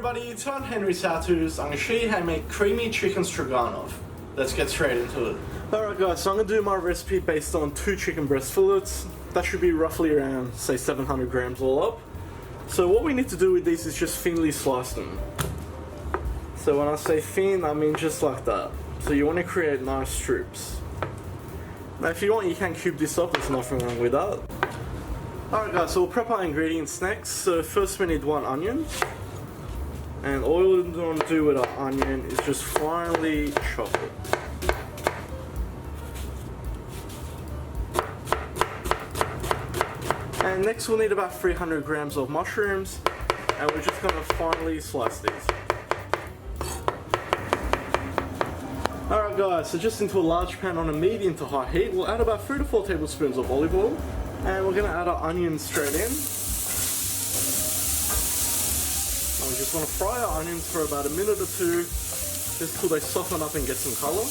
everybody, it's on Henry's How To's. I'm going to show you how to make creamy chicken stroganoff. Let's get straight into it. Alright guys, so I'm going to do my recipe based on 2 chicken breast fillets. That should be roughly around, say, 700 grams all up. So what we need to do with these is just thinly slice them. So when I say thin, I mean just like that. So you want to create nice strips. Now if you want, you can cube this up, there's nothing wrong with that. Alright guys, so we'll prep our ingredients next. So first we need 1 onion. And all we want to do with our onion is just finely chop it. And next we'll need about 300 grams of mushrooms, and we're just going to finely slice these. Alright guys, so just into a large pan on a medium to high heat, we'll add about 3 to 4 tablespoons of olive oil, and we're going to add our onions straight in. We just want to fry our onions for about a minute or 2, just till they soften up and get some colour.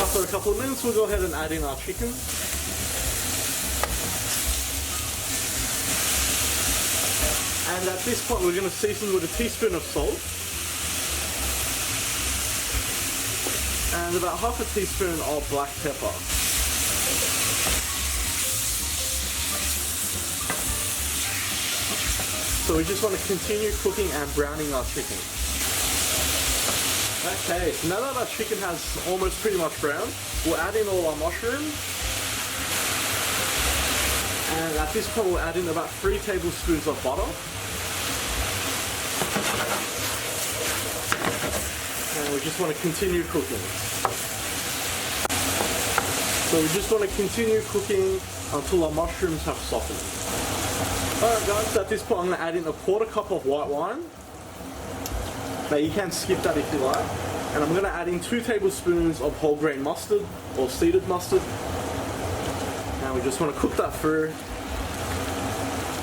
After a couple of minutes, we'll go ahead and add in our chicken. And at this point, we're going to season with a teaspoon of salt and about half a teaspoon of black pepper. So we just want to continue cooking and browning our chicken. Okay, so now that our chicken has almost pretty much browned, we'll add in all our mushrooms. And at this point we'll add in about 3 tablespoons of butter. And we just want to continue cooking. So we just want to continue cooking until our mushrooms have softened. Alright guys, so at this point I'm going to add in a 1/4 cup of white wine. Now you can skip that if you like. And I'm going to add in 2 tablespoons of whole grain mustard or seeded mustard. And we just want to cook that through.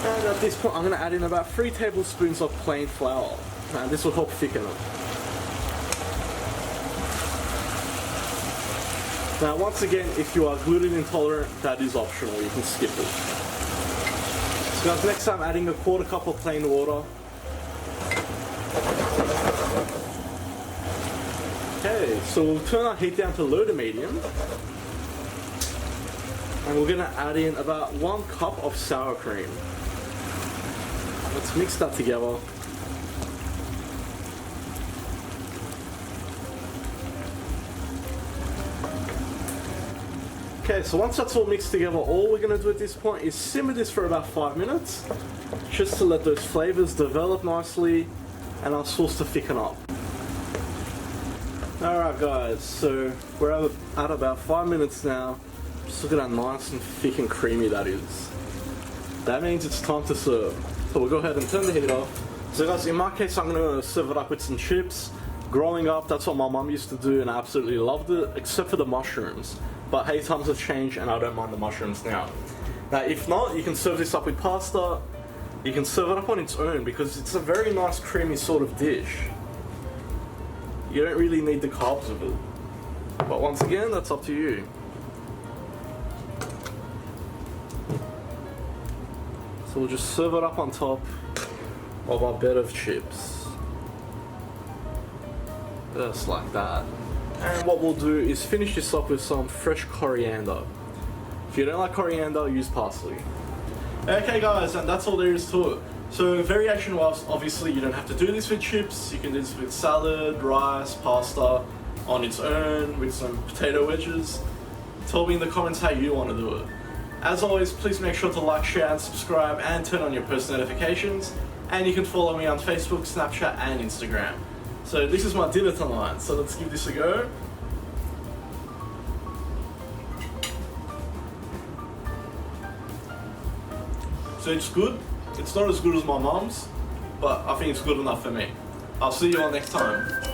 And at this point I'm going to add in about 3 tablespoons of plain flour. And this will help thicken it. Now once again, if you are gluten intolerant, that is optional, you can skip it. So guys, next I'm adding a 1/4 cup of plain water. Okay, so we'll turn our heat down to low to medium. And we're going to add in about 1 cup of sour cream. Let's mix that together. Okay, so once that's all mixed together, all we're going to do at this point is simmer this for about 5 minutes, just to let those flavours develop nicely and our sauce to thicken up. Alright guys, so we're at about 5 minutes now. Just look at how nice and thick and creamy that is. That means it's time to serve. So we'll go ahead and turn the heat off. So guys, in my case I'm going to serve it up with some chips. Growing up, that's what my mum used to do and I absolutely loved it, except for the mushrooms. But hey, times have changed and I don't mind the mushrooms now. Now if not, you can serve this up with pasta. You can serve it up on its own because it's a very nice creamy sort of dish. You don't really need the carbs of it. But once again, that's up to you. So we'll just serve it up on top of our bed of chips. Just like that. And what we'll do is finish this up with some fresh coriander. If you don't like coriander, use parsley. Okay guys, and that's all there is to it. So variation wise, obviously you don't have to do this with chips. You can do this with salad, rice, pasta, on its own, with some potato wedges. Tell me in the comments how you want to do it. As always, please make sure to like, share and subscribe and turn on your post notifications. And you can follow me on Facebook, Snapchat and Instagram. So this is my dinner tonight, so let's give this a go. So it's good. It's not as good as my mum's, but I think it's good enough for me. I'll see you all next time.